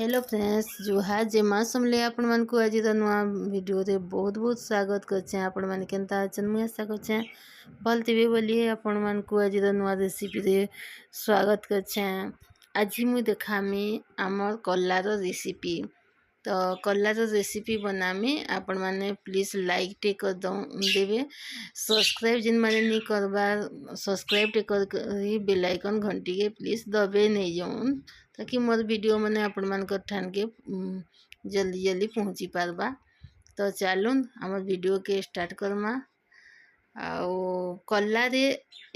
Hello friends जुहार जे माँ समले आपण मन को आज नुआ वीडियो रे बहुत बहुत स्वागत करछे। आपण मन केनता अछन मुझे आशा करछे भल थिबे बोली आपण मन को आज नुआ रेसिपी रे स्वागत करछे। आज मु देखामी आमर कल्लार रेसिपी। तो कल्लार रेसिपी बनामी आपण माने प्लीज लाइक टे कर देवे, सब्सक्राइब जिन माने नहीं करबार सब्सक्राइब टे कर बेल आइकन घंटी के प्लीज दबे नहीं जाऊन, ताकि मोर वीडियो मैंने आपण मान ठान के जल्दी जल्दी पहुँची पारबा। तो चलून आम वीडियो के स्टार्ट करमा। कल्ला रे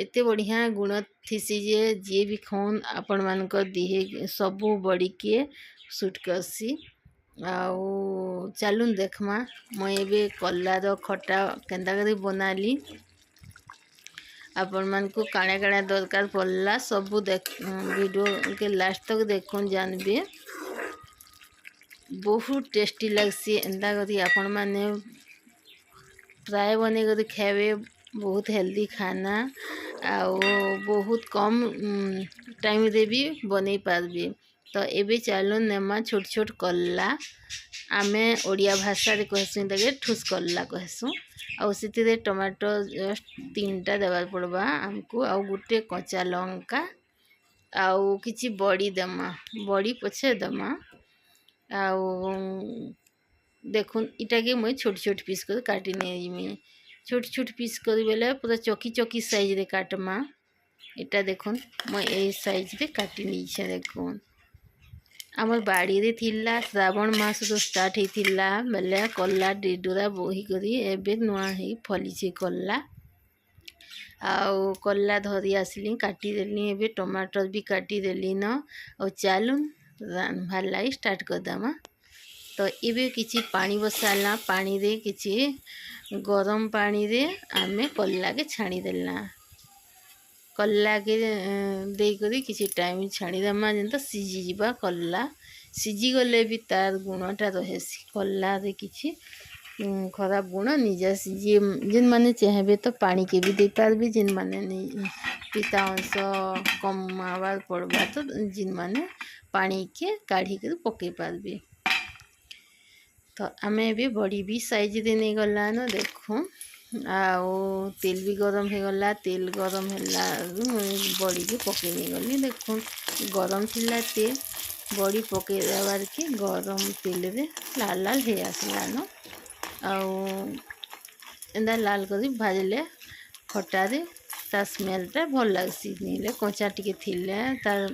एते बढ़िया गुण थीसी जे जी भी खाऊन आपण मान दिहे सबू बड़ी के सुट करसी। चलून देखमा मुझे कल्लार खटा केन्ता करी बनाली, आपण मान को काणे काणे दरकार पड़ला सबू देख वीडियो के लास्ट तक देखुन जानबे। बहुत टेस्टी लगसी एंता करी आपण माने प्राय बने करी खावे। बहुत हेल्दी खाना आउ बहुत कम टाइम रे भी बनै पारबे। तो एबे चलो नेमा छोट छोट कल्ला आमे ओडिया भाषा रे कहसुं ताके ठुस कल्ला कहसुं। आउ सिथिरे टमाटो जस्ट 3टा देवार पड़बा हमको, आउ गुटे कच्चा लंका आउ किछि बड़ी देमा, बड़ी पछे देमा। आउ देखुन इटा के मैं छोट छोट पीस कर काटी नेमी। छोट छोट पीस कर बेले पूरा चौकी चौकी साइज रे काटमा। इटा देखुन मैं ए साइज रे काटी नीचे। देखुन आमर बाड़ी रे थिला श्रावण मास तो स्टार्ट हेतिला बेले कल्ला डिडुरा बोही करी एबे नुआ ही फलीचे कल्ला। आउ कल्ला धरी आसली काटी देली, एबे टमाटर भी काटी देली न। और चलून रांधबार लाई स्टार्ट कर दमा। तो एबे किछि पानी बसाला, पानी रे किछि गरम पानी रे आमे कल्ला के छाणी देला। कल्ला के दे करी किछि टाइम छाणी देमा जेंता सिझी जिबा। कल्ला सिझी गले भी तार गुणटा रहेसी। कल्ला रे किछि खराब गुण निजा सिझी जिन माने चाहबे तो पानी के भी दे पारबे, जिन माने पिता अंश कम आवार पड़बा तो जिन माने पानी के काढ़ी कर पके पारबे। तो आमे भी बड़ी भी साइज दे नहीं गला न। देखो आओ तेल भी गरम हो गला, तेल गरम हैला बड़ी के पके नहीं गली। देखो गरम थिला तेल, बड़ी पके देवार के गरम तेल रे लाल लाल हे आसला न। आउ एंदा लाल करी भाजले खटा रे ता स्मेलटा भल लागसी। नीले कच्चा टिके थिले तार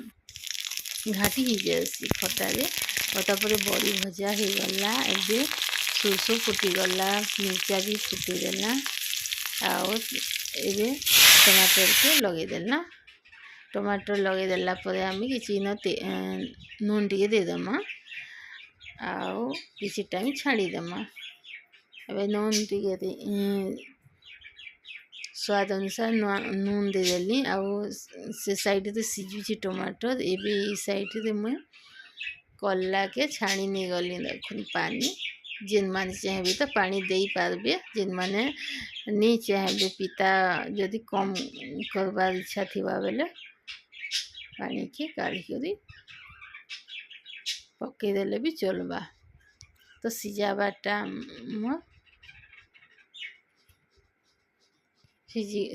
घाटी ही जासी खटा रे। और तापर बड़ी भजा हो गला। एबे सुरसो फुटी गला, मिर्चा भी फुटी देला। और एबे टमाटर के लगे देला। टमाटर लगे देला परे आमी किछि न नून टिके दे दमा। आउ किछि टाइम छाड़ी दमा। एबे नून टिके दे स्वाद अनुसार नून दे देली। आउ से साइड रे सिझुची टमाटर। एबे ई साइड रे मैं कल्ला के छाणी नहीं गली। देखुन पानी जिन माने चाहबे तो पानी दे पारबे, जिन माने नहीं चाहबे पिता जदि कम करबार इच्छा थिबा बेले पानी के काढ़ी करी पके देले भी चलबा। तो सिझाबाटा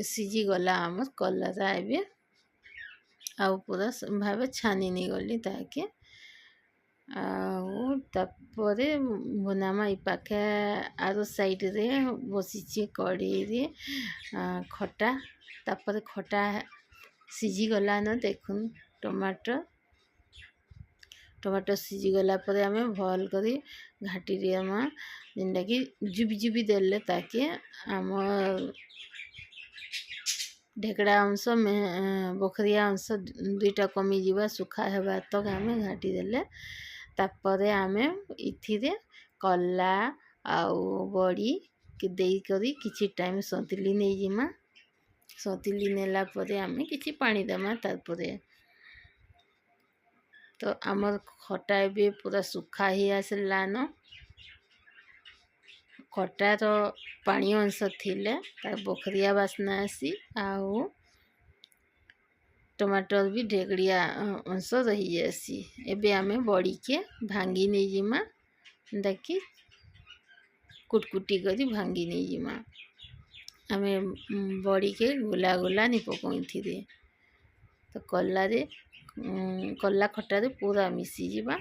सिझी गला आमर कल्ला एबे आउ पूरा भावे छानी नहीं गली ताके। तापरे बनामा ई पाखे आरो साइड रे बसीचे कड़ी रे खटा। तापरे खटा सिझी गला न। देखुन टमाटर सिझी गला परे आमे भल करी घाटी रे आमा जेनटा कि जुबी जुबी देले ताके आम ढेकड़ा अंश में बखरिया अंश दुईटा कमी जीवा सुखा हेबा तक आमे घाटी देले। तापरे आमे इथिरे कल्ला आउ बड़ी के देई करी किछि टाइम सतली नहीं जिमा। सतली नेला परे आमे किछि पानी देमा तापरे। तो आमर खटा भी पूरा सुखा ही आसला न। खटार पानी अंश थिले तार बखरिया बास्ना आसी। आउ टमाटर भी ढेगड़िया अंश रही जासी। एबे आमे बड़ी के भांगी नहीं जिमा देखी कुटकुटी करी भांगी नहीं जिमा। आमे बड़ी के गोला गोला नहीं पकई थी तो कला खटा रे पूरा मिसी जिबा।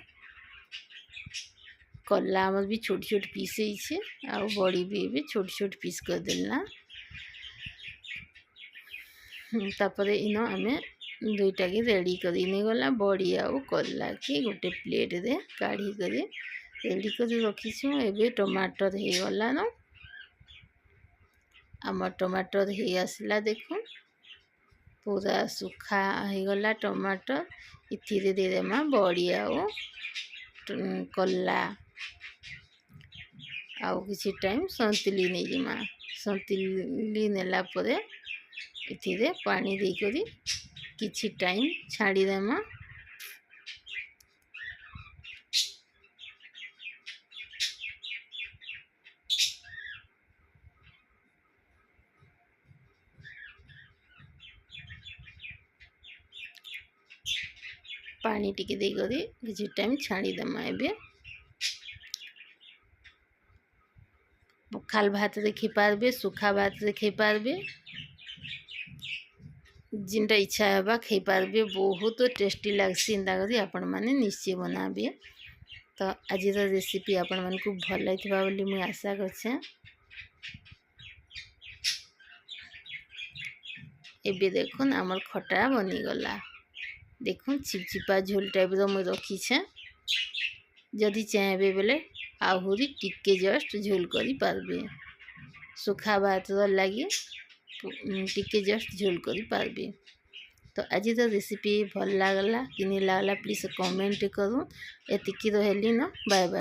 कला आमर भी छोट छोट पीस है आ बड़ी भी छोट छोट पीस कर देना। तापर इन आमे दुईटा के रेडी कर गला बड़ी आउ कला के गोटे प्लेट रे काढ़ी कर रेडी कर रखीछु। एबे टमाटर हो गला न आम टमाटर हो आसला देखो पूरा सुखा हो गला टमाटर। इथिरे दे देमा बड़ी आउ कला आउ किसी टाइम संतुली नहीं जिमा। संतुली नेला परे इथिरे पानी दे करी किछि टाइम छाड़ी देमा। पानी टिके दे करी किछि टाइम छाड़ी देमा। एबे पखाल भात रे खई पारबे सुखा भात रे खई पारबे जिनटा इच्छा हेबा खई पारबे। बहुत टेस्टी लागसी इंदा करी आपण माने निश्चय बनाबे। तो आज रेसिपी आपण मन को भल लागिथिबा बोली मुई आशा करछे। एबे देखुन आमर खटा बनी गला देखुन चिपचिपा झोल टाइप रो मुई रखी छे। जदि चाहेबे बेले आहुरी टिके जस्ट झोल करी पारबे। सुखा भात लगी टिके जस्ट झोल करी पारबे। तो आज तो रेसिपी भल लागला कि नहीं लागला प्लीज कमेंट करूँ। एतिकी रहली न बाय बाय।